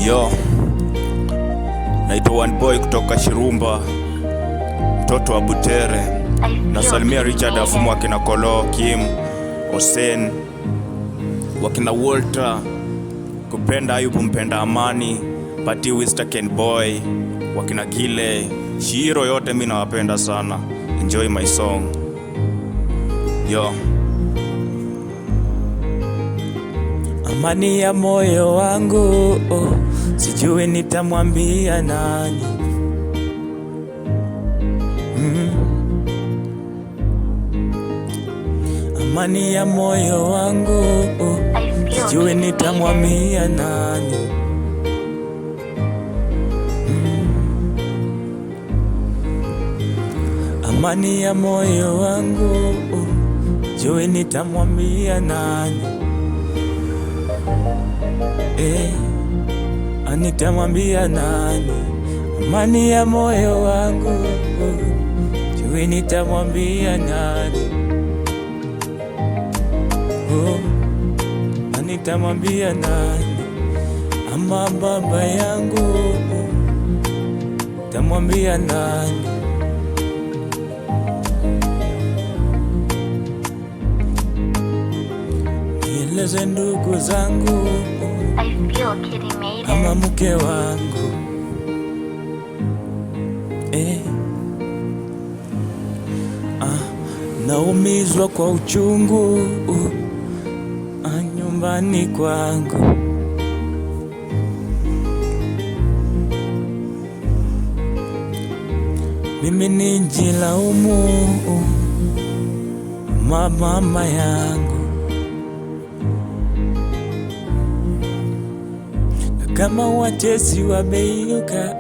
Yo, naitwa One Boy kutoka Shirumba, mtoto wa Butere. Nasalimia Richard Afumu, wakina Kolo, Kim, Hussein, wakina Walter, kupenda Ayubu, mpenda amani, Pati Wister, Ken Boy, wakina Gile, Shiro, yote mimi nawapenda sana. Enjoy my song. Yo. Amani ya moyo wangu, sijui nitamwambia nani. Amani ya moyo wangu, sijui nitamwambia nani. Amani ya moyo wangu, sijui nitamwambia nani. Nitamwambia nani? Amani ya moyo wangu, sijui nitamwambia nani. Nitamwambia nani? Ama baba yangu, nitamwambia nani? Nieleze ndugu zangu, ama mke wangu, naumizwa kwa uchungu nyumbani kwangu. Mimi nijilaumu mama yangu, kama watesi wameinuka,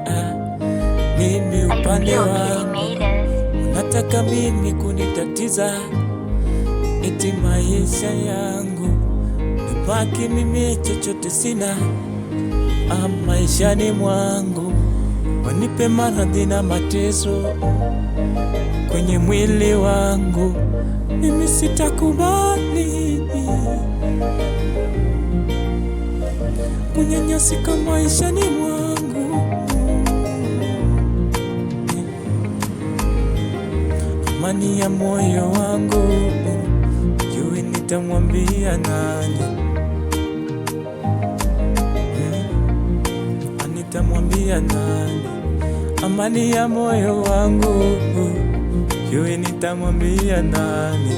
mimi upande wangu unataka mimi kunitatiza, eti maisha yangu nibaki mimi chochote sina. Maishani mwangu wanipe maradhi na mateso kwenye mwili wangu, mimi sitakubali kunyanyasika maishani mwangu. Amani ya moyo wangu, sijui nitamwambia nani. Nitamwambia nani? Amani ya moyo wangu, sijui nitamwambia nani.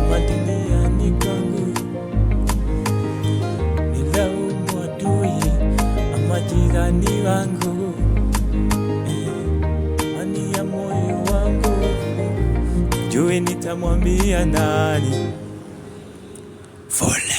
Madini kwangu nilaumu adui ama jirani wangu. Amani ya moyo wangu, sijui nitamwambia nani. Fole.